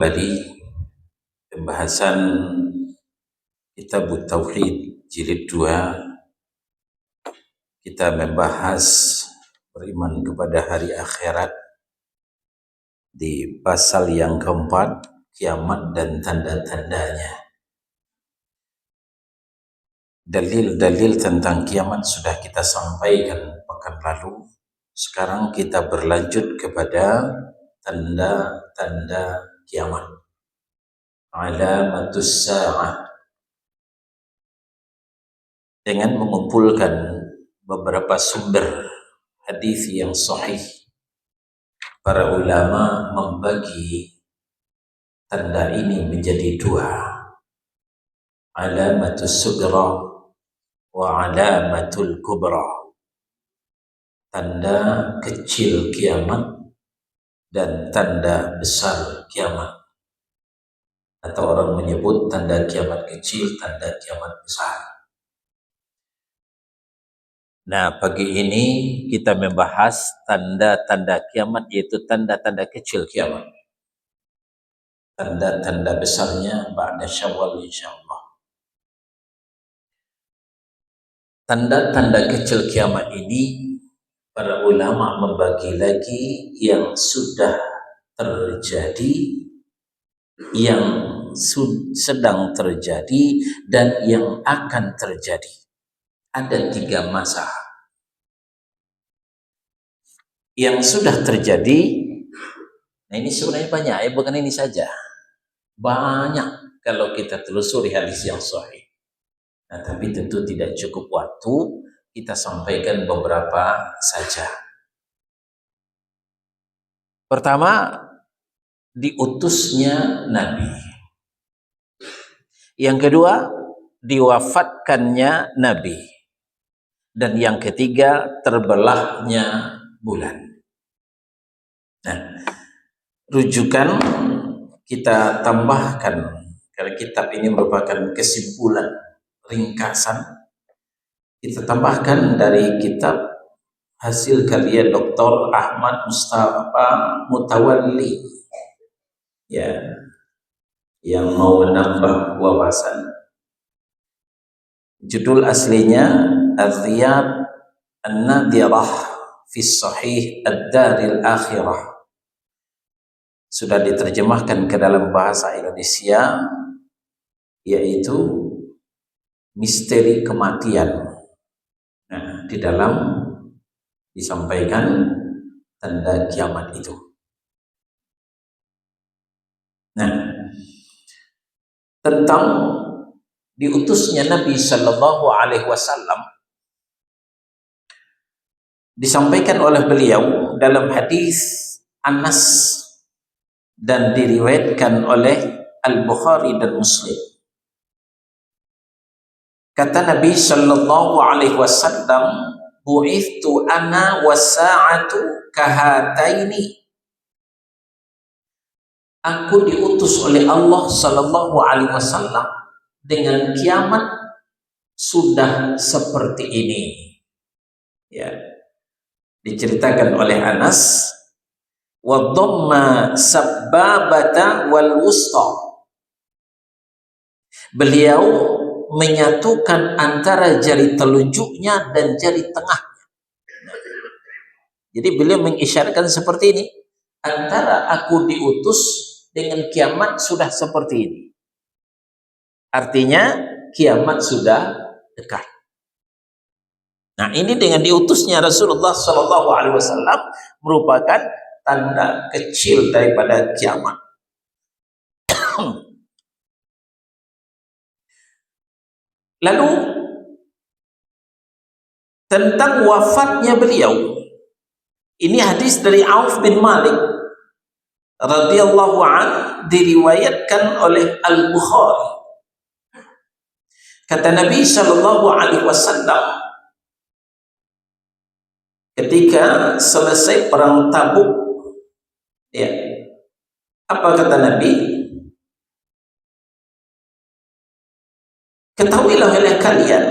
Dari pembahasan Kitab Tauhid jilid 2, kita membahas beriman kepada hari akhirat di pasal yang keempat, kiamat dan tanda-tandanya. Dalil-dalil tentang kiamat sudah kita sampaikan pekan lalu. Sekarang kita berlanjut kepada tanda-tanda kiamat, alamatus sa'ah, dengan mengumpulkan beberapa sumber hadis yang sahih. Para ulama membagi tanda ini menjadi dua, alamatus sughra wa alamatul kubra, tanda kecil kiamat dan tanda besar kiamat, atau orang menyebut tanda kiamat kecil, tanda kiamat besar. Nah, pagi ini kita membahas tanda-tanda kiamat, yaitu tanda-tanda kecil kiamat. Tanda-tanda besarnya ba'da Syawal insyaallah. Tanda-tanda kecil kiamat ini para ulama membagi lagi yang sudah terjadi, yang sedang terjadi, dan yang akan terjadi. Ada 3 masa. Yang sudah terjadi, nah ini sebenarnya banyak, bukan ini saja. Banyak kalau kita telusuri hadis yang sahih. Nah, tapi tentu tidak cukup waktu, kita sampaikan beberapa saja. Pertama, diutusnya Nabi. Yang kedua, diwafatkannya Nabi. Dan yang ketiga, terbelahnya bulan. Nah, rujukan kita tambahkan, karena kitab ini merupakan kesimpulan ringkasan, kita tambahkan dari kitab hasil karya Dr. Ahmad Mustafa Mutawalli, ya, yang mau menambah wawasan. Judul aslinya Ar-Riyad An-Nadirah fi Sahih Ad-Daril Akhirah. Sudah diterjemahkan ke dalam bahasa Indonesia, yaitu misteri kematian. Nah, di dalam disampaikan tanda kiamat itu. Nah, tentang diutusnya Nabi Sallallahu Alaihi Wasallam disampaikan oleh beliau dalam hadis Anas dan diriwayatkan oleh Al-Bukhari dan Muslim. Kata Nabi Sallallahu Alaihi Wasallam, bu'ithtu ana wasa'atu kahataini. Aku diutus oleh Allah Sallallahu Alaihi Wasallam dengan kiamat sudah seperti ini. Ya, diceritakan oleh Anas, wa dhamma sabbabata wal wusta. Beliau menyatukan antara jari telunjuknya dan jari tengahnya. Jadi beliau mengisyaratkan seperti ini, antara aku diutus dengan kiamat sudah seperti ini. Artinya kiamat sudah dekat. Nah, ini dengan diutusnya Rasulullah Shallallahu Alaihi Wasallam merupakan tanda kecil daripada kiamat. Lalu tentang wafatnya beliau, ini hadis dari Auf bin Malik radhiyallahu an, diriwayatkan oleh Al-Bukhari. Kata Nabi Shallallahu Alaihi Wasallam ketika selesai perang Tabuk, ya, apa kata Nabi? Ketahuilah oleh kalian,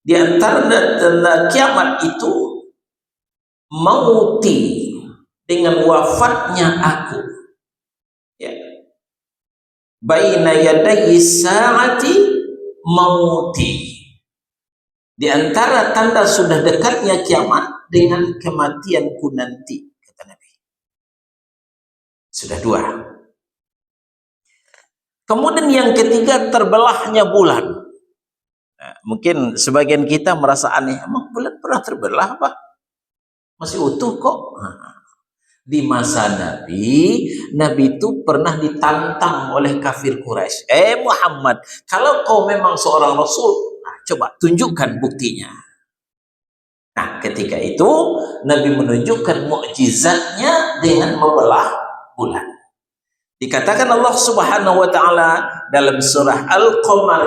di antara tanda kiamat itu mauti, dengan wafatnya aku. Ya. baina yadayi sa'ati mauti. Di antara tanda sudah dekatnya kiamat dengan kematianku nanti, kata Nabi. Sudah dua. Kemudian yang ketiga, terbelahnya bulan. Nah, mungkin sebagian kita merasa aneh, emang bulan pernah terbelah apa? Masih utuh kok. Di masa Nabi, Nabi itu pernah ditantang oleh kafir Quraisy. Muhammad, kalau kau memang seorang Rasul, nah, coba tunjukkan buktinya. Nah, ketika itu Nabi menunjukkan mukjizatnya dengan membelah bulan. Dikatakan Allah Subhanahu wa taala dalam surah Al-Qamar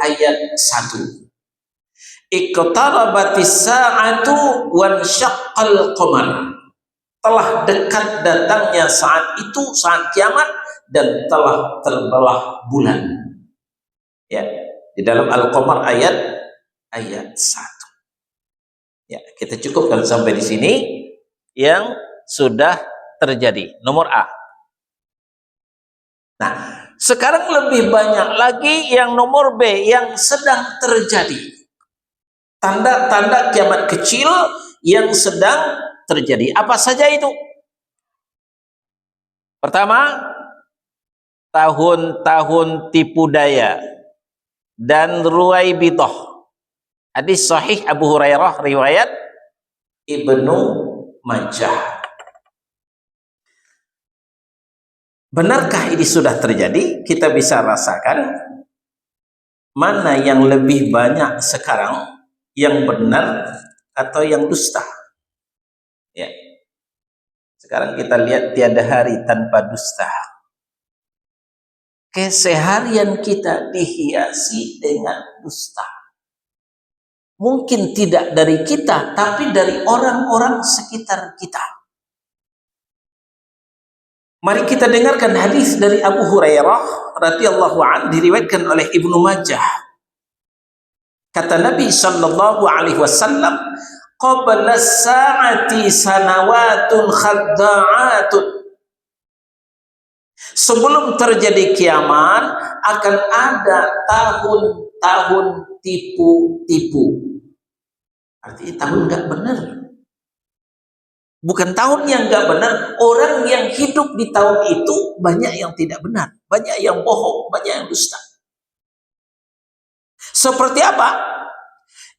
ayat 1. Iqtarabatis sa'atu wan syaqqal qamar. Telah dekat datangnya saat itu, saat kiamat, dan telah terbelah bulan. Ya, di dalam Al-Qamar ayat 1. Ya, kita cukupkan sampai di sini yang sudah terjadi. Nomor A. Nah, sekarang lebih banyak lagi yang nomor B yang sedang terjadi. Tanda-tanda kiamat kecil yang sedang terjadi. Apa saja itu? Pertama, tahun-tahun tipu daya dan ruwaibithah. Hadis sahih Abu Hurairah riwayat Ibnu Majah. Benarkah ini sudah terjadi? Kita bisa rasakan mana yang lebih banyak sekarang, yang benar atau yang dusta. Ya. Sekarang kita lihat tiada hari tanpa dusta. Keseharian kita dihiasi dengan dusta. Mungkin tidak dari kita, tapi dari orang-orang sekitar kita. Mari kita dengarkan hadis dari Abu Hurairah radhiyallahu anhu, diriwayatkan oleh Ibnu Majah. Kata Nabi sallallahu alaihi wasallam, qabla sa'ati sanawatun khadda'atun. Sebelum terjadi kiamat akan ada tahun-tahun tipu-tipu. Artinya tahun nggak benar. Bukan tahun yang nggak benar, orang yang hidup di tahun itu banyak yang tidak benar, banyak yang bohong, banyak yang dusta. Seperti apa?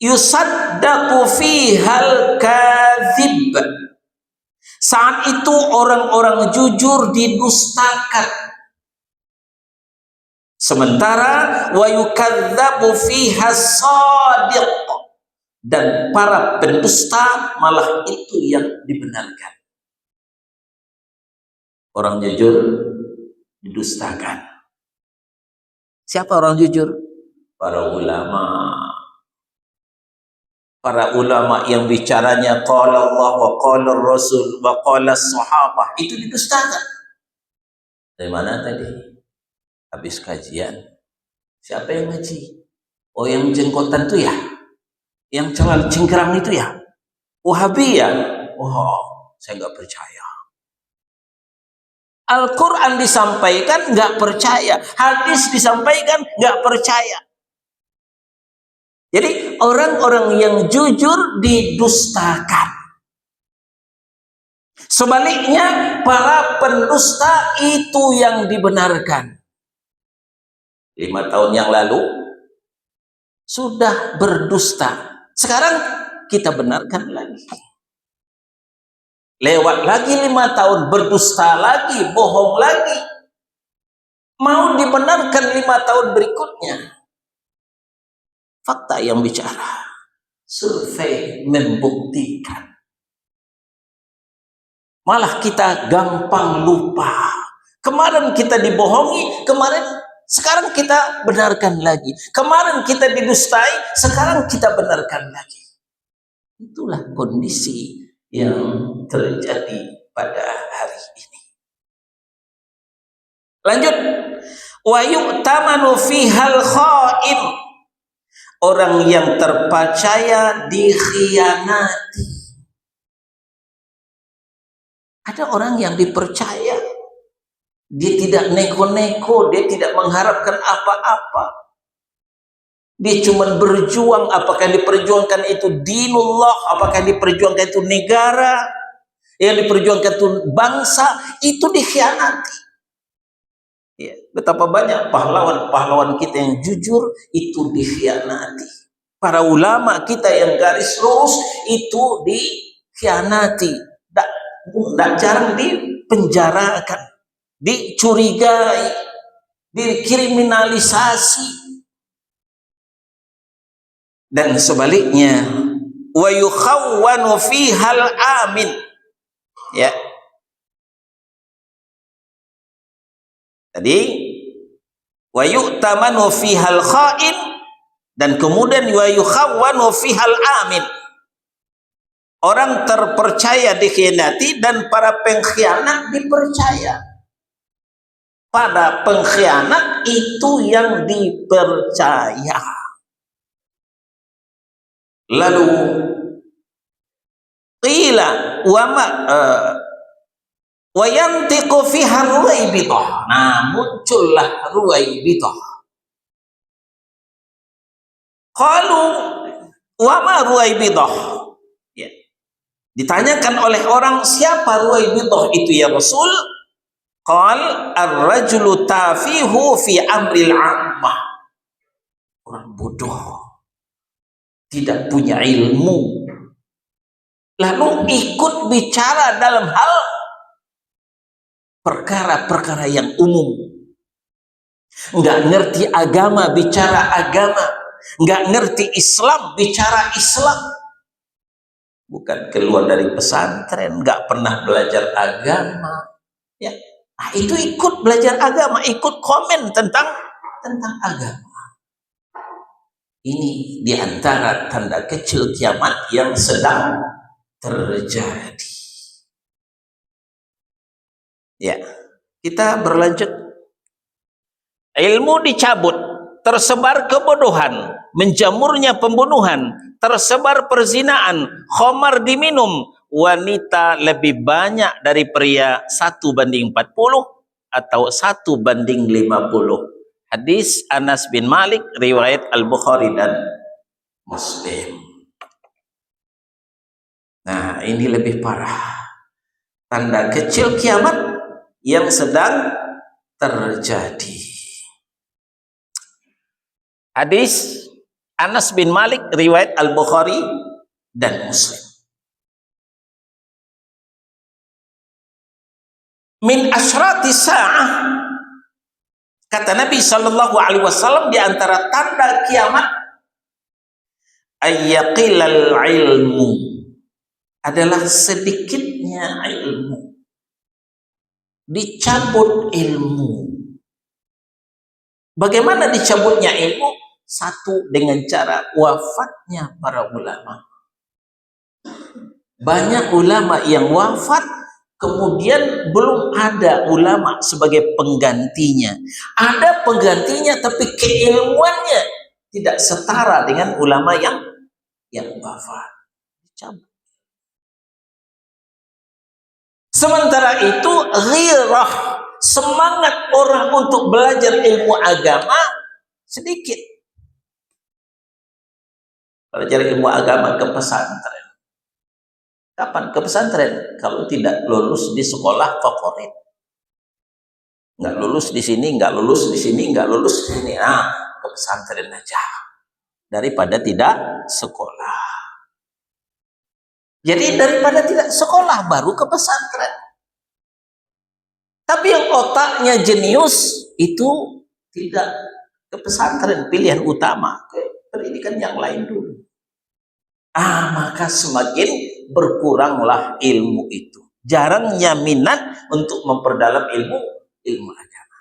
Yusaddaqu fihal kadzib. Saat itu orang-orang jujur didustakan. Sementara wa yukadzabu fihas shadiq. Dan para pendusta malah itu yang dibenarkan. Orang jujur didustakan. Siapa orang jujur? Para ulama. Para ulama yang bicaranya qala Allah wa qala Rasul wa qala sahabah, itu didustakan. Dari mana tadi? Habis kajian. Siapa yang ngaji? Oh, yang jenggotan itu ya? Yang celal cingkrang itu ya? Wahabi ya? Oh, saya nggak percaya. Al-Quran disampaikan nggak percaya, hadis disampaikan nggak percaya. Jadi orang-orang yang jujur didustakan. Sebaliknya para pendusta itu yang dibenarkan. 5 tahun yang lalu sudah berdusta. Sekarang kita benarkan lagi. Lewat lagi 5 tahun, berdusta lagi, bohong lagi. Mau dibenarkan 5 tahun berikutnya. Fakta yang bicara. Survei membuktikan. Malah kita gampang lupa. Kemarin kita dibohongi, sekarang kita benarkan lagi. Kemarin kita didustai, sekarang kita benarkan lagi. Itulah kondisi yang terjadi pada hari ini. Lanjut. Wa yu'tamanu fihal kha'in. Orang yang terpercaya dikhianati. Ada orang yang dipercaya Dia tidak neko-neko, dia tidak mengharapkan apa-apa. Dia cuma berjuang, apakah yang diperjuangkan itu dinullah, apakah yang diperjuangkan itu negara, yang diperjuangkan itu bangsa, itu dikhianati. Ya, betapa banyak pahlawan-pahlawan kita yang jujur itu dikhianati. Para ulama kita yang garis lurus itu dikhianati. Tidak jarang dipenjarakan, dicurigai, dikriminalisasi. Dan sebaliknya, wa yukhawwanu fihal amin, ya. Tadi wa yu'tamanu fihal kha'in, dan kemudian wa yukhawwanu fihal amin. Orang terpercaya dikhianati dan para pengkhianat dipercaya. Pada pengkhianat itu yang dipercaya. Lalu qila wa yantiqu fiha ruwaibidah. Nah, muncullah ruwaibidah. Qalu wa ma ruwaibidah? Ya. Ditanyakan oleh orang, siapa ruwaibidah itu ya Rasul? Qal ar-rajulu tafihu fi amril ammah. Orang bodoh, tidak punya ilmu, lalu ikut bicara dalam hal perkara-perkara yang umum. Nggak ngerti agama bicara agama, nggak ngerti Islam bicara Islam. Bukan keluar dari pesantren, nggak pernah belajar agama, ya. Nah, itu ikut belajar agama, ikut komen tentang agama. Ini diantara tanda kecil kiamat yang sedang terjadi. Ya, kita berlanjut. Ilmu dicabut, tersebar kebodohan, menjamurnya pembunuhan, tersebar perzinaan, khamar diminum, wanita lebih banyak dari pria 1:40 atau 1:50. Hadis Anas bin Malik, riwayat Al-Bukhari dan Muslim. Nah, ini lebih parah. Tanda kecil kiamat yang sedang terjadi. Hadis Anas bin Malik, riwayat Al-Bukhari dan Muslim. Min asyrati sa'ah, kata Nabi Shallallahu Alaihi Wasallam, di antara tanda kiamat, ayyaqilal ilmu, adalah sedikitnya ilmu, dicabut ilmu. Bagaimana dicabutnya ilmu? Satu, dengan cara wafatnya para ulama. Banyak ulama yang wafat, kemudian belum ada ulama sebagai penggantinya. Ada penggantinya, tapi keilmuannya tidak setara dengan ulama yang wafat. Sementara itu, ghirah, semangat orang untuk belajar ilmu agama sedikit. Belajar ilmu agama ke pesantren. Kapan ke pesantren? Kalau tidak lulus di sekolah favorit. Nggak lulus di sini, nggak lulus di sini, nggak lulus di sini. Nah, ke pesantren aja. Daripada tidak sekolah. Jadi daripada tidak sekolah, baru ke pesantren. Tapi yang otaknya jenius, itu tidak ke pesantren, pilihan utama. Ke pendidikan yang lain dulu. Maka semakin berkuranglah ilmu itu. Jarangnya minat untuk memperdalam ilmu agama.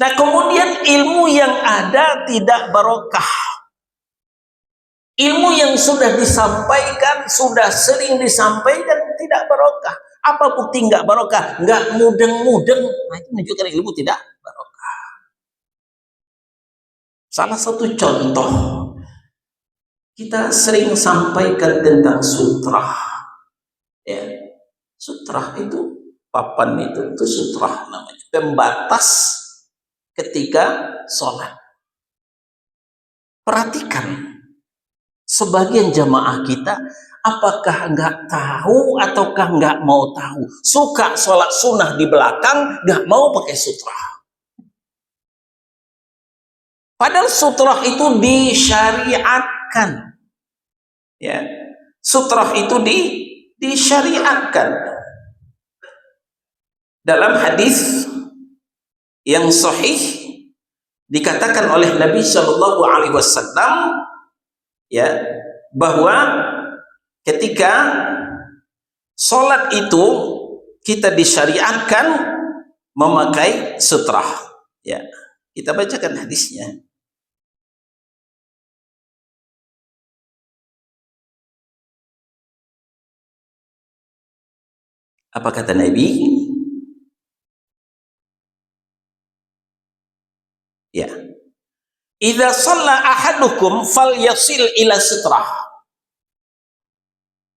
Nah, kemudian ilmu yang ada tidak barokah. Ilmu yang sudah disampaikan, sudah sering disampaikan, tidak barokah. Apa bukti nggak barokah? Nggak mudeng-mudeng. Nah, itu menunjukkan ilmu tidak barokah. Salah satu contoh, kita sering sampaikan tentang sutrah. Ya, sutrah itu Papan itu sutrah namanya, pembatas ketika sholat. Perhatikan, sebagian jamaah kita apakah nggak tahu ataukah nggak mau tahu, suka sholat sunnah di belakang, nggak mau pakai sutrah. Padahal sutrah itu disyariatkan, ya. Sutrah itu disyariatkan. Dalam hadis yang sahih dikatakan oleh Nabi Shallallahu Alaihi Wasallam, ya, bahwa ketika sholat itu kita disyariatkan memakai sutrah. Ya, kita bacakan hadisnya. Apa kata Nabi? Ya. Idza shalla ahadukum falyasil ila sutrah.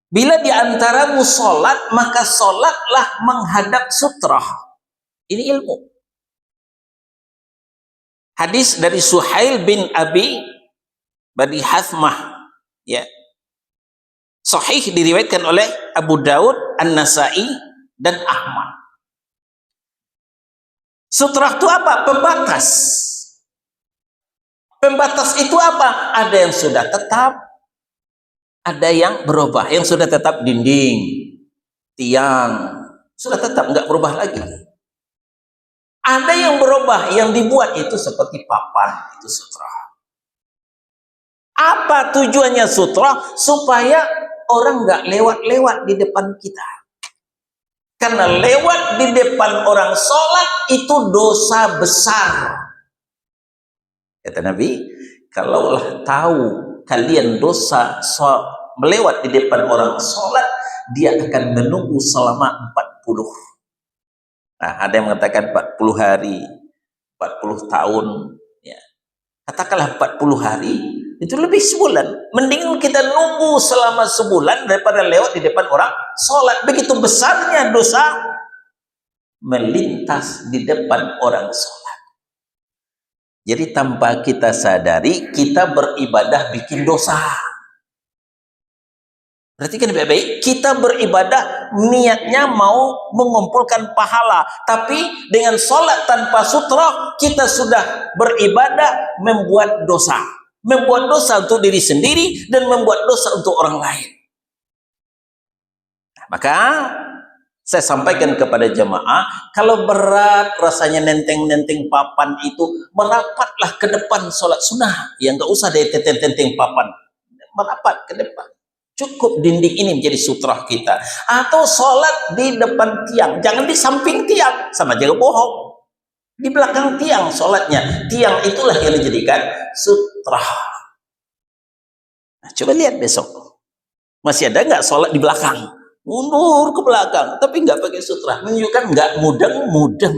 Bila di antaramu sholat, maka sholatlah menghadap sutrah. Ini ilmu. Hadis dari Suhail bin Abi Badi Hathmah, ya. Sahih diriwayatkan oleh Abu Daud, An-Nasai, dan Ahmad. Sutrah itu apa? Pembatas. Pembatas itu apa? Ada yang sudah tetap, ada yang berubah. Yang sudah tetap dinding, tiang, sudah tetap, nggak berubah lagi. Ada yang berubah, yang dibuat itu seperti papan, itu sutrah. Apa tujuannya sutrah? Supaya orang nggak lewat-lewat di depan kita. Karena lewat di depan orang sholat itu dosa besar. Kata Nabi, kalaulah tahu kalian dosa melewat di depan orang sholat, dia akan menunggu selama 40. Nah, ada yang mengatakan 40 hari, 40 tahun. Ya. Katakanlah 40 hari, itu lebih sebulan. Mending kita nunggu selama sebulan daripada lewat di depan orang sholat. Begitu besarnya dosa melintas di depan orang sholat. Jadi tanpa kita sadari, kita beribadah bikin dosa. Perhatikan baik-baik, kita beribadah niatnya mau mengumpulkan pahala, tapi dengan sholat tanpa sutrah kita sudah beribadah membuat dosa. Membuat dosa untuk diri sendiri dan membuat dosa untuk orang lain. Maka saya sampaikan kepada jemaah, kalau berat rasanya nenteng-nenteng papan itu, merapatlah ke depan sholat sunnah. Ya nggak usah deh tenteng-tenteng papan, merapat ke depan. Cukup dinding ini menjadi sutrah kita. Atau sholat di depan tiang, jangan di samping tiang, sama jaga bohong. Di belakang tiang sholatnya, tiang itulah yang dijadikan sutrah. Nah, coba lihat besok, masih ada nggak sholat di belakang? Mundur ke belakang, tapi nggak pakai sutrah, menunjukkan nggak mudeng-mudeng,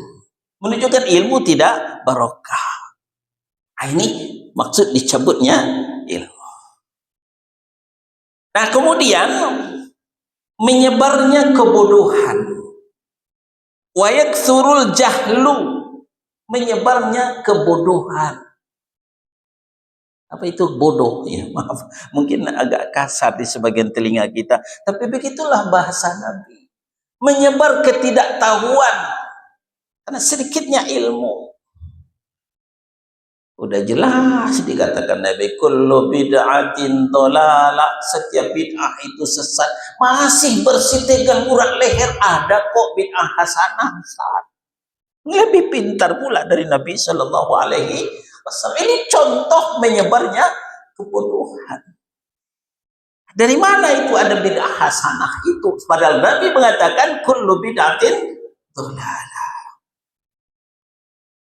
menunjukkan ilmu tidak barokah. Nah, ini maksud dicabutnya ilmu. Nah, kemudian menyebarnya kebodohan, wa yaksurul jahlu, menyebarnya kebodohan. Apa itu bodoh? Ya, maaf, mungkin agak kasar di sebagian telinga kita, tapi begitulah bahasa Nabi. Menyebar ketidaktahuan karena sedikitnya ilmu. Udah jelas dikatakan Nabi, kullu bid'atin dhalalah, setiap bid'ah itu sesat. Masih bersitegang urat leher, ada kok bid'ah hasanah. Lebih pintar pula dari Nabi Shallallahu Alaihi Wasallam. Ini contoh menyebarnya kebodohan. Dari mana itu ada bid'ah hasanah itu? Padahal Nabi mengatakan kullu bid'atin dhalalah.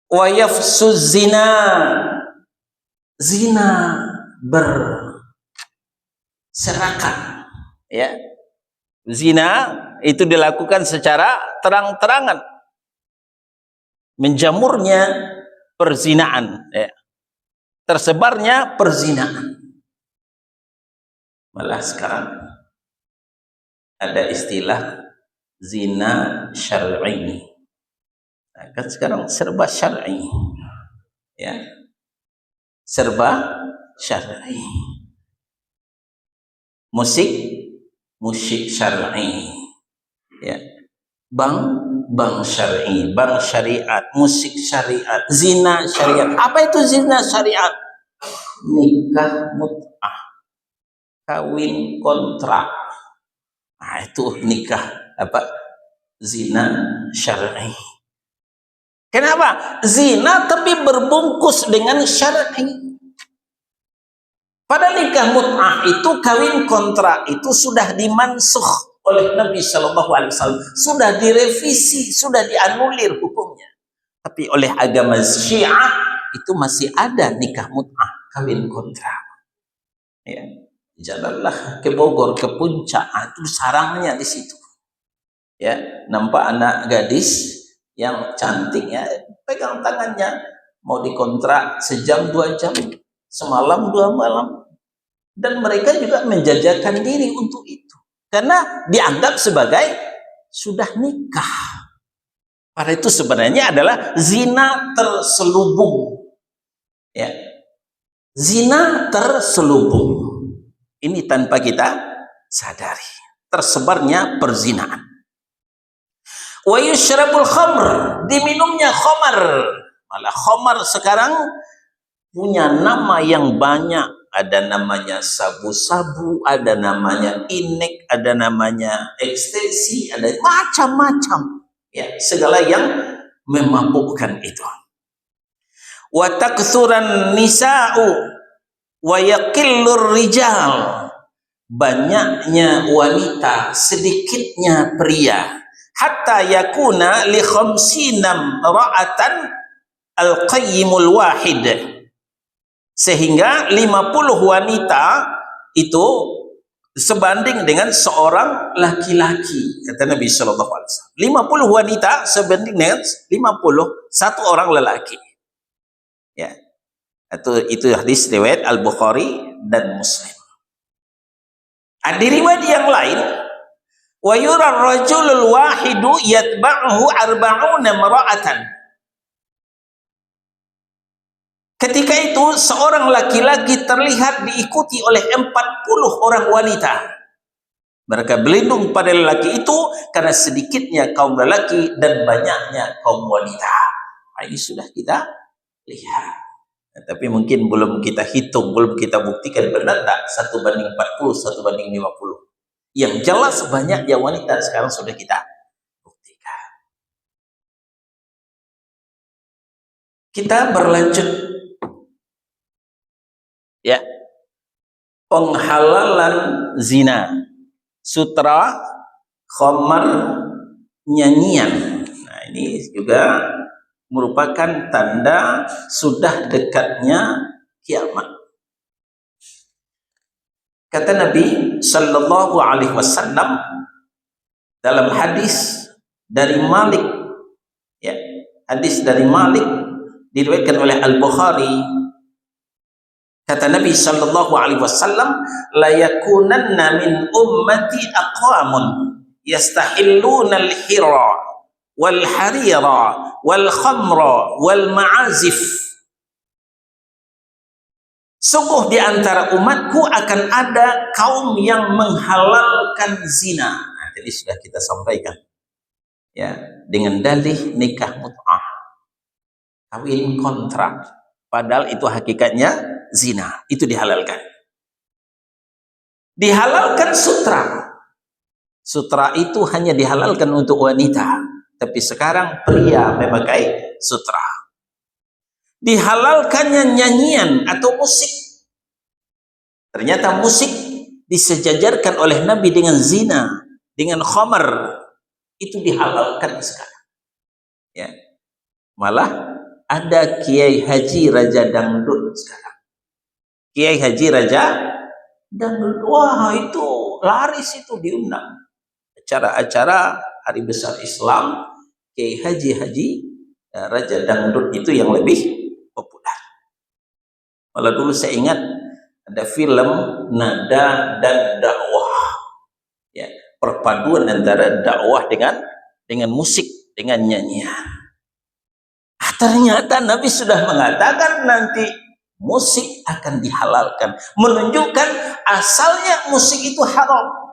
Wa yafsuz zina, zina berserakan, ya. Zina itu dilakukan secara terang-terangan, menjamurnya perzinaan, ya. Tersebarnya perzinaan. Malah sekarang ada istilah zina syar'i. Nah, kan sekarang serba syar'i, ya, serba syar'i. Musik syar'i, ya. Bank syar'i, bank syariat, musik syariat, zina syariat. Apa itu zina syariat? Nikah mut'ah, kawin kontrak. Nah, itu nikah apa? Zina syar'i. Kenapa? Zina tapi berbungkus dengan syar'i. Pada nikah mut'ah itu, kawin kontrak itu sudah dimansukh oleh Nabi Shallallahu Alaihi Wasallam, sudah direvisi, sudah dianulir hukumnya. Tapi oleh agama Syiah itu masih ada nikah mut'ah, kawin kontrak. Ya, jalanlah ke Bogor, ke Puncak, itu sarangnya di situ. Ya, nampak anak gadis yang cantik, ya, pegang tangannya, mau dikontrak sejam 2 jam, semalam 2 malam, dan mereka juga menjajakan diri untuk itu karena dianggap sebagai sudah nikah. Pada itu sebenarnya adalah zina terselubung, ya, zina terselubung. Ini tanpa kita sadari tersebarnya perzinahan. Wa yushrabul khamr, diminumnya khamar. Malah khamar sekarang punya nama yang banyak. Ada namanya sabu-sabu, ada namanya inek, ada namanya ekstasi, ada macam-macam, ya, segala yang memabukkan itu. Wa taktsuran nisa'u wa yaqillur rijal, banyaknya wanita, sedikitnya pria. Hatta yakuna li khamsina ra'atan al-qayyimul wahid, sehingga 50 wanita itu sebanding dengan seorang laki-laki, kata Nabi Shallallahu Alaihi Wasallam. 50 wanita sebanding dengan 51 orang lelaki, ya. Itu hadis riwayat Al-Bukhari dan Muslim. Di riwayat yang lain, wa yura rajulul wahidu yatba'uhu arba'una mar'atan. Ketika itu seorang laki-laki terlihat diikuti oleh 40 orang wanita. Mereka berlindung pada lelaki itu karena sedikitnya kaum lelaki dan banyaknya kaum wanita. Nah, ini sudah kita lihat. Nah, tapi mungkin belum kita hitung, belum kita buktikan benar tak 1:40, 1:50. Yang jelas banyaknya wanita sekarang sudah kita buktikan. Kita berlanjut, ya, penghalalan zina, sutra, khamar, nyanyian. Nah, ini juga merupakan tanda sudah dekatnya kiamat. Kata Nabi Sallallahu Alaihi Wasallam dalam hadis dari Malik, ya, hadis dari Malik diriwayatkan oleh Al-Bukhari. Kata Nabi Sallallahu Alaihi Wasallam, la yakunanna min ummati aqwamun yastahilluna al-hira wal harira wal khamra wal ma'azif. Sungguh di antara umatku akan ada kaum yang menghalalkan zina. Nah, jadi sudah kita sampaikan, ya, dengan dalih nikah mut'ah, kawin kontrak, padahal itu hakikatnya zina, itu dihalalkan. Dihalalkan sutra. Sutra itu hanya dihalalkan untuk wanita, tapi sekarang pria memakai sutra. Dihalalkannya nyanyian atau musik. Ternyata musik disejajarkan oleh Nabi dengan zina, dengan khamar. Itu dihalalkan sekarang, ya. Malah ada Kiai Haji Raja Dangdut sekarang. Kiai Haji Raja Dangdut, wah, itu laris, itu diundang acara-acara hari besar Islam. Kiai Haji Raja Dangdut itu yang lebih populer. Malah dulu saya ingat ada film Nada dan Dakwah, ya, perpaduan antara dakwah dengan musik, dengan nyanyian. Ternyata Nabi sudah mengatakan nanti musik akan dihalalkan, menunjukkan asalnya musik itu haram.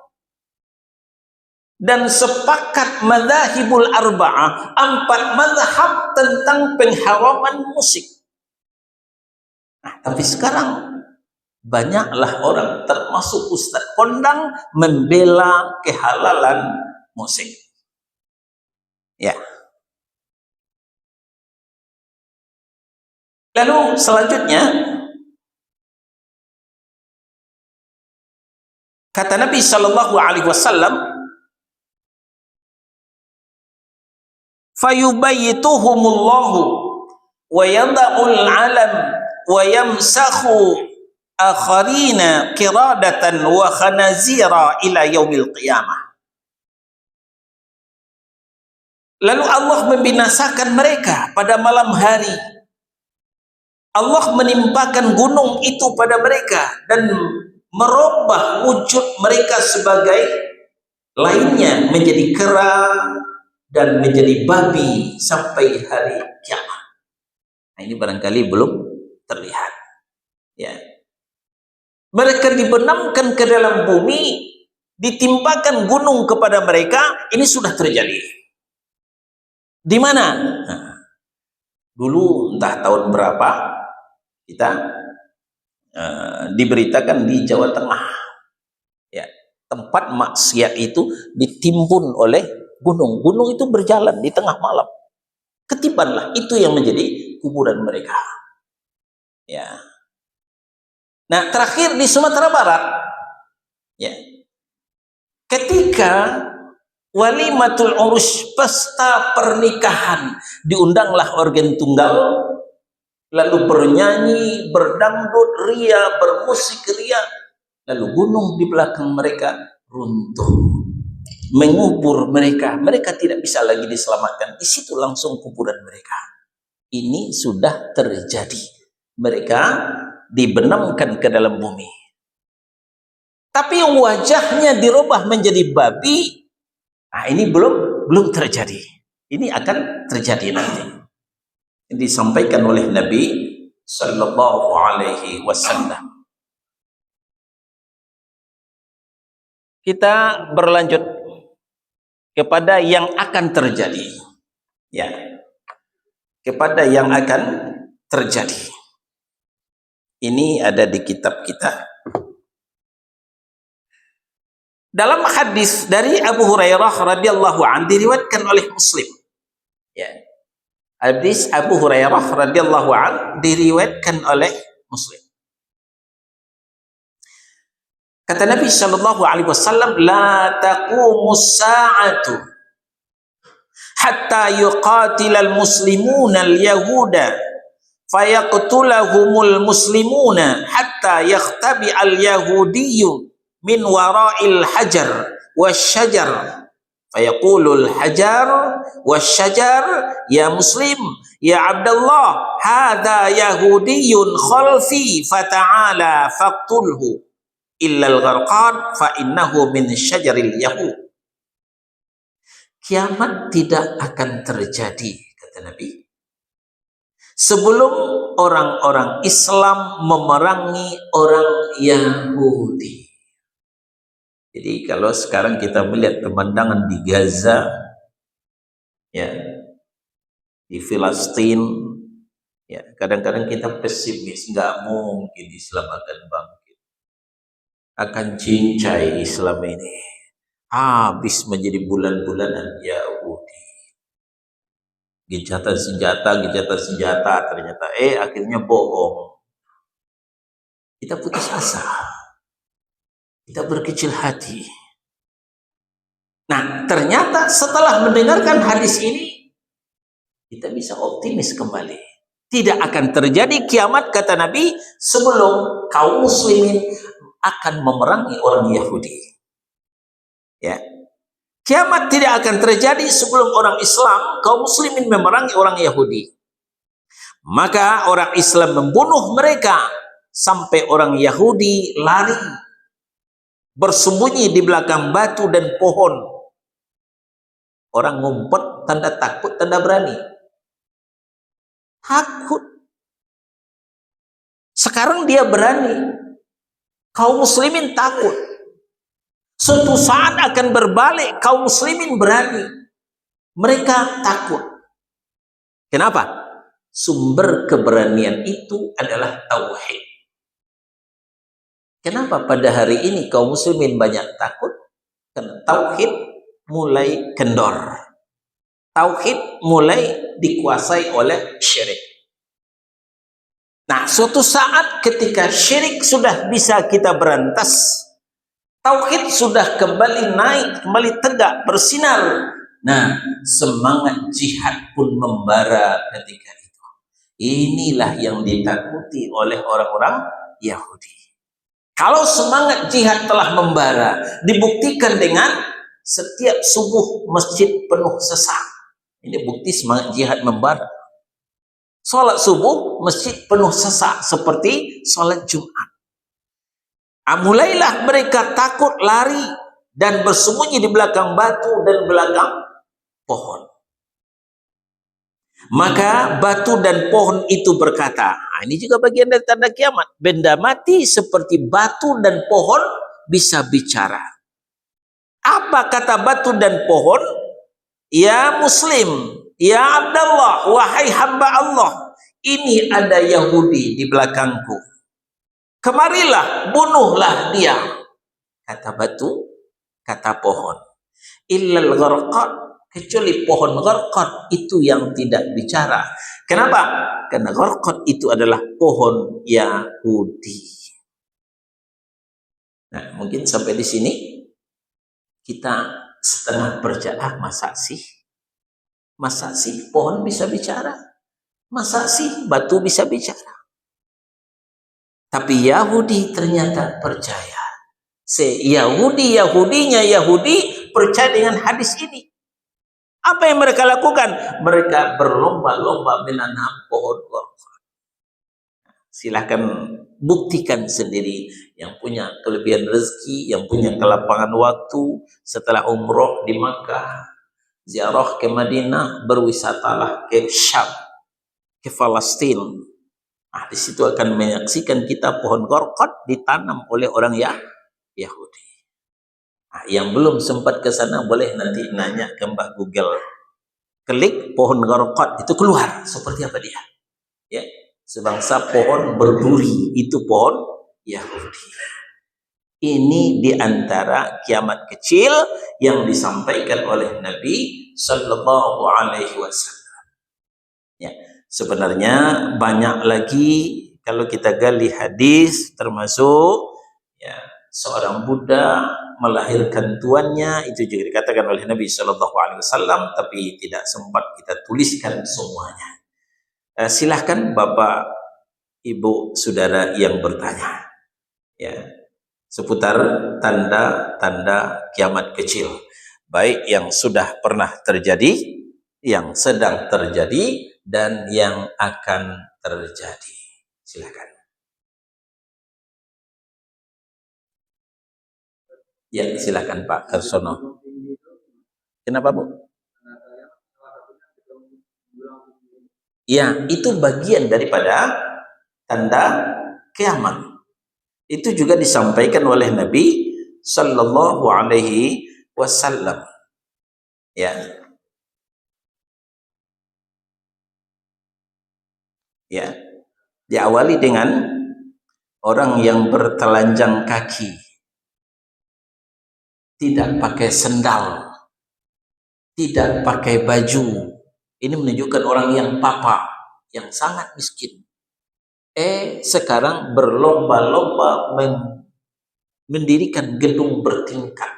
Dan sepakat madzhabul arba'ah, 4 mazhab tentang pengharaman musik. Nah, tapi sekarang banyaklah orang termasuk Ustadz Kondang membela kehalalan musik. Ya. Lalu selanjutnya kata Nabi sallallahu alaihi wasallam, fayubayyituhumullahu wa yada'ul alam wa yamsakhu akharina qiradatan wa khanazira ila yaumil qiyamah. Lalu Allah membinasakan mereka pada malam hari. Allah menimpakan gunung itu pada mereka dan merubah wujud mereka sebagai lainnya menjadi kera dan menjadi babi sampai hari kiamat. Nah, ini barangkali belum terlihat. Ya. Mereka dibenamkan ke dalam bumi, ditimpakan gunung kepada mereka, ini sudah terjadi. Di mana? Nah, dulu entah tahun berapa kita diberitakan di Jawa Tengah, ya, tempat maksiat itu ditimbun oleh gunung. Gunung itu berjalan di tengah malam. Ketibanlah itu yang menjadi kuburan mereka. Ya. Nah, terakhir di Sumatera Barat, ya, ketika walimatul urus, pesta pernikahan, diundanglah organ tunggal, lalu bernyanyi, berdangdut, ria, bermusik ria, lalu gunung di belakang mereka runtuh, mengubur mereka. Mereka tidak bisa lagi diselamatkan. Di situ langsung kuburan mereka. Ini sudah terjadi. Mereka dibenamkan ke dalam bumi. Tapi yang wajahnya dirubah menjadi babi, nah ini belum terjadi. Ini akan terjadi nanti. Ini disampaikan oleh Nabi sallallahu alaihi wasallam. Kita berlanjut kepada yang akan terjadi. Ya. Kepada yang akan terjadi. Ini ada di kitab kita. Dalam hadis dari Abu Hurairah radhiyallahu anhu diriwayatkan oleh Muslim. Ya. Hadis Abu Hurairah radhiyallahu anhu diriwayatkan oleh Muslim. Kata Nabi sallallahu alaihi wasallam, la taqumus sa'atu hatta yuqatilal muslimuna al-yahuda fayaqtulahumul muslimuna hatta yakhtabi al-yahudiyyu min wara'il hajar wasyajar fayaqulul hajar wasyajar ya muslim ya abdallah hadha yahudiyyun khalfi fata'ala faqtulhu illal gharqad fa innahu min syajaril yahud. Kiamat tidak akan terjadi, kata Nabi, sebelum orang-orang Islam memerangi orang Yahudi. Jadi kalau sekarang kita melihat pemandangan di Gaza, ya, di Filistin, ya, kadang-kadang kita pesimis, nggak mungkin Islam akan bangkit, akan cincai Islam ini, habis menjadi bulan-bulanan Yahudi. Gencatan senjata, ternyata akhirnya bohong. Kita putus asa. Kita berkecil hati. Nah, ternyata setelah mendengarkan hadis ini, kita bisa optimis kembali. Tidak akan terjadi kiamat, kata Nabi, sebelum kaum muslimin akan memerangi orang Yahudi. Ya. Kiamat tidak akan terjadi sebelum orang Islam, kaum muslimin memerangi orang Yahudi. Maka orang Islam membunuh mereka sampai orang Yahudi lari bersembunyi di belakang batu dan pohon. Orang ngumpet tanda takut, tanda berani. Takut. Sekarang dia berani. Kaum muslimin takut. Suatu saat akan berbalik, kaum muslimin berani. Mereka takut. Kenapa? Sumber keberanian itu adalah tauhid. Kenapa pada hari ini kaum muslimin banyak takut? Karena tauhid mulai kendor. Tauhid mulai dikuasai oleh syirik. Nah, suatu saat ketika syirik sudah bisa kita berantas, tauhid sudah kembali naik, kembali tegak, bersinar. Nah, semangat jihad pun membara ketika itu. Inilah yang ditakuti oleh orang-orang Yahudi. Kalau semangat jihad telah membara, dibuktikan dengan setiap subuh masjid penuh sesak. Ini bukti semangat jihad membara. Sholat subuh masjid penuh sesak seperti sholat Jumat. Mulailah mereka takut lari dan bersembunyi di belakang batu dan belakang pohon. Maka batu dan pohon itu berkata, ini juga bagian dari tanda kiamat. Benda mati seperti batu dan pohon bisa bicara. Apa kata batu dan pohon? Ya Muslim, ya Abdullah, wahai hamba Allah, ini ada Yahudi di belakangku. Kemarilah, bunuhlah dia. Kata batu, kata pohon. Illal gharqad, kecuali pohon gharqad itu yang tidak bicara. Kenapa? Karena gharqad itu adalah pohon Yahudi. Nah, mungkin sampai di sini kita setengah percaya, masa sih? Masa sih pohon bisa bicara? Masa sih batu bisa bicara? Tapi Yahudi ternyata percaya. Yahudinya Yahudi percaya dengan hadis ini. Apa yang mereka lakukan? Mereka berlomba-lomba menanam pohon kurma. Silahkan buktikan sendiri. Yang punya kelebihan rezeki, yang punya kelapangan waktu, setelah umroh di Makkah, ziarah ke Madinah, berwisatalah ke Syam, ke Palestina. Nah, di situ akan menyaksikan kita pohon gharqad ditanam oleh orang Yahudi. Nah, yang belum sempat ke sana boleh nanti nanya ke Mbah Google. Klik pohon gharqad itu keluar seperti apa dia? Ya, sebangsa pohon berduri, itu pohon Yahudi. Ini diantara kiamat kecil yang disampaikan oleh Nabi Sallallahu Alaihi Wasallam. Ya, sebenarnya banyak lagi kalau kita gali hadis, termasuk ya seorang Buddha melahirkan tuannya, itu juga dikatakan oleh Nabi Sallallahu Alaihi Wasallam, tapi tidak sempat kita tuliskan semuanya. Silahkan Bapak, Ibu, Saudara yang bertanya, ya, seputar tanda-tanda kiamat kecil, baik yang sudah pernah terjadi, yang sedang terjadi, dan yang akan terjadi. Silakan. Ya, silakan Pak Karsono. Kenapa, Bu? Ya, itu bagian daripada tanda kiamat. Itu juga disampaikan oleh Nabi Sallallahu Alaihi Wasallam. Ya. Ya. Diawali dengan orang yang bertelanjang kaki, tidak pakai sendal, tidak pakai baju. Ini menunjukkan orang yang papa, yang sangat miskin. Sekarang berlomba-lomba mendirikan gedung bertingkat.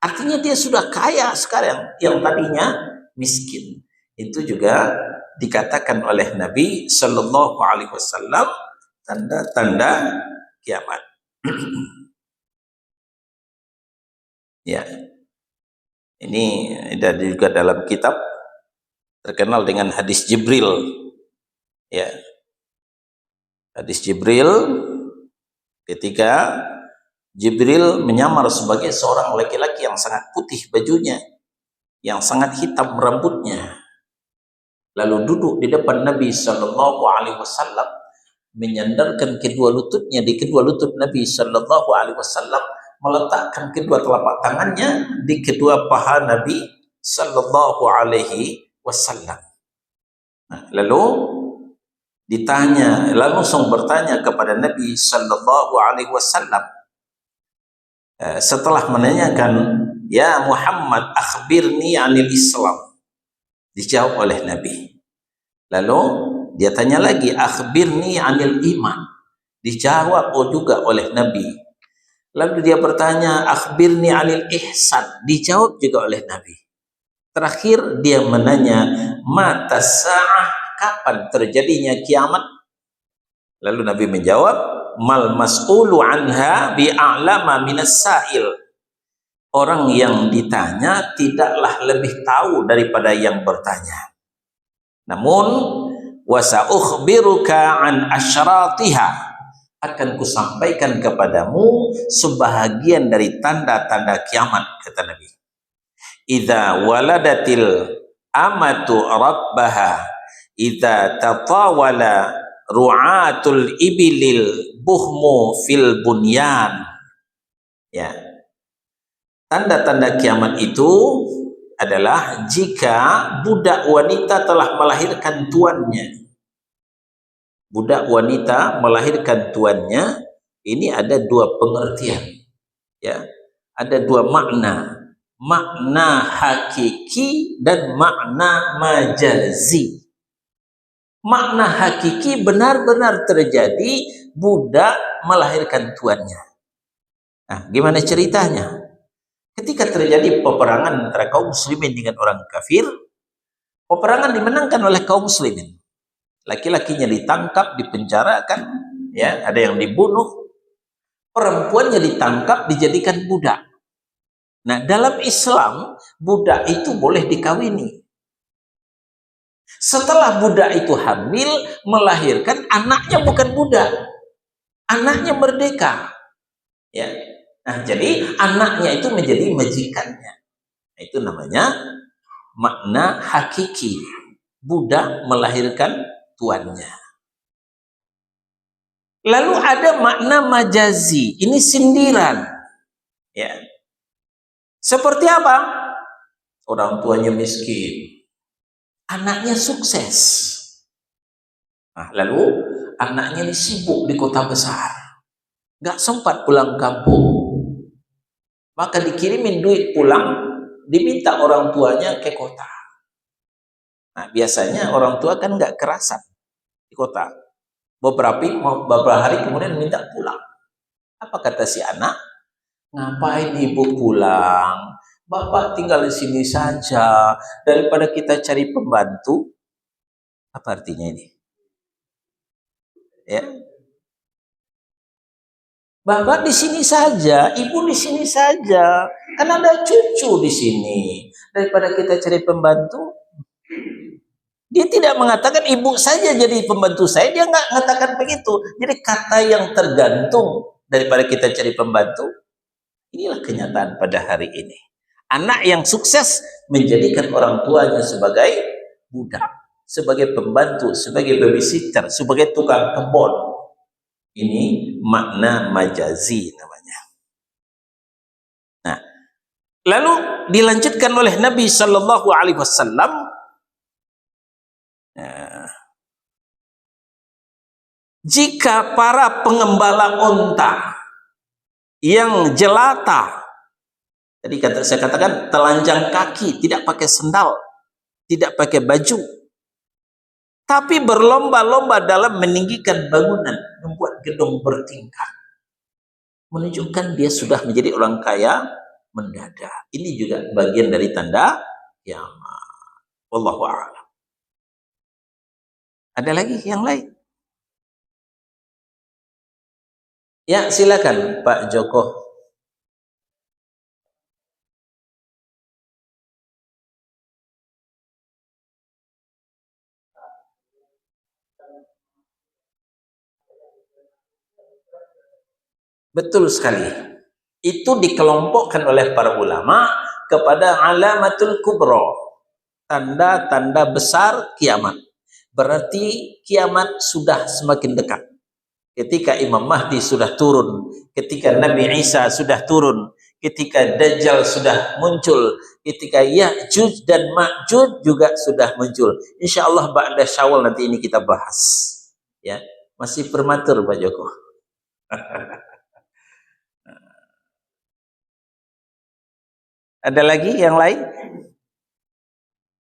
Artinya dia sudah kaya sekarang, yang tadinya miskin. Itu juga dikatakan oleh Nabi Sallallahu Alaihi Wasallam tanda-tanda kiamat. Ya, ini ada juga dalam kitab terkenal dengan hadis Jibril. Ya, hadis Jibril ketika Jibril menyamar sebagai seorang laki-laki yang sangat putih bajunya, yang sangat hitam rambutnya, lalu duduk di depan Nabi Shallallahu Alaihi Wasallam, menyandarkan kedua lututnya di kedua lutut Nabi Shallallahu Alaihi Wasallam, meletakkan kedua telapak tangannya di kedua paha Nabi Shallallahu Alaihi Wasallam. Nah, lalu ditanya, lalu langsung bertanya kepada Nabi Shallallahu Alaihi Wasallam, setelah menanyakan, ya Muhammad, akhbirni anil Islam. Dijawab oleh Nabi. Lalu dia tanya lagi, akhbirni anil iman. Dijawab juga oleh Nabi. Lalu dia bertanya, akhbirni anil ihsan. Dijawab juga oleh Nabi. Terakhir dia menanya, mata sa'ah, kapan terjadinya kiamat? Lalu Nabi menjawab, mal mas'ulu anha bi'a'lama minas sa'il. Orang yang ditanya tidaklah lebih tahu daripada yang bertanya. Namun wasaukhbiruka an asyratiha, akan kusampaikan kepadamu sebahagian dari tanda-tanda kiamat, kata Nabi. Idza waladatil amatu rabbaha, idza tatawala ru'atul ibilil buhmu fil bunyan. Ya, tanda-tanda kiamat itu adalah jika budak wanita telah melahirkan tuannya. Budak wanita melahirkan tuannya, ini ada dua pengertian, ya, ada dua makna, makna hakiki dan makna majazi. Makna hakiki benar-benar terjadi, budak melahirkan tuannya. Nah, gimana ceritanya? Ketika terjadi peperangan antara kaum muslimin dengan orang kafir, peperangan dimenangkan oleh kaum muslimin. Laki-lakinya ditangkap, dipenjarakan, ya, ada yang dibunuh, perempuannya ditangkap, dijadikan budak. Nah, dalam Islam, budak itu boleh dikawini. Setelah budak itu hamil, melahirkan, anaknya bukan budak, anaknya merdeka, ya. Nah, jadi anaknya itu menjadi majikannya. Nah, itu namanya makna hakiki, budak melahirkan tuannya. Lalu ada makna majazi, ini sindiran, ya. Seperti apa? Orang tuanya miskin, anaknya sukses. Nah, lalu anaknya ini sibuk di kota besar, nggak sempat pulang kampung, maka dikirimin duit pulang, diminta orang tuanya ke kota. Nah, biasanya orang tua kan nggak kerasan di kota. Beberapa hari kemudian minta pulang. Apa kata si anak? Ngapain ibu pulang? Bapak tinggal di sini saja, daripada kita cari pembantu. Apa artinya ini? Ya. Bapak di sini saja, ibu di sini saja. Kan ada cucu di sini. Daripada kita cari pembantu. Dia tidak mengatakan ibu saja jadi pembantu saya, dia nggak mengatakan begitu. Jadi kata yang tergantung daripada kita cari pembantu, inilah kenyataan pada hari ini. Anak yang sukses menjadikan orang tuanya sebagai budak, sebagai pembantu, sebagai babysitter, sebagai tukang kebun. Ini makna majazi namanya. Nah, lalu dilanjutkan oleh Nabi Shallallahu Alaihi Wasallam. Jika para pengembala unta yang jelata, tadi saya katakan telanjang kaki, tidak pakai sendal, tidak pakai baju, tapi berlomba-lomba dalam meninggikan bangunan, membuat gedung bertingkat, menunjukkan dia sudah menjadi orang kaya mendadak. Ini juga bagian dari tanda kiamat. Wallahu a'lam. Ada lagi yang lain? Ya, silakan Pak Joko. Betul sekali. Itu dikelompokkan oleh para ulama kepada alamatul kubra, tanda-tanda besar kiamat. Berarti kiamat sudah semakin dekat. Ketika Imam Mahdi sudah turun, ketika Nabi Isa sudah turun, ketika Dajjal sudah muncul, ketika Ya'juj dan Ma'juj juga sudah muncul. Insya Allah ba'da Syawal nanti ini kita bahas. Ya, masih prematur Pak Joko. Ada lagi yang lain?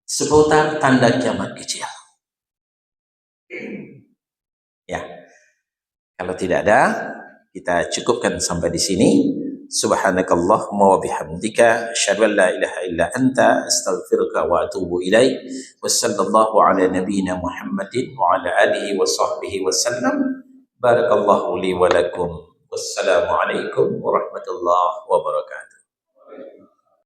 Seputar tanda kiamat kecil. Ya, kalau tidak ada, kita cukupkan sampai di sini. Subhanakallahumma wa bihamdika asyhadu an la ilaha illa anta astaghfiruka wa atubu ilaik. Wassallallahu ala nabiyyina Muhammadin wa ala alihi wa sahbihi wasallam. Barakallahu li wa lakum. Wassalamu alaikum warahmatullahi wabarakatuh.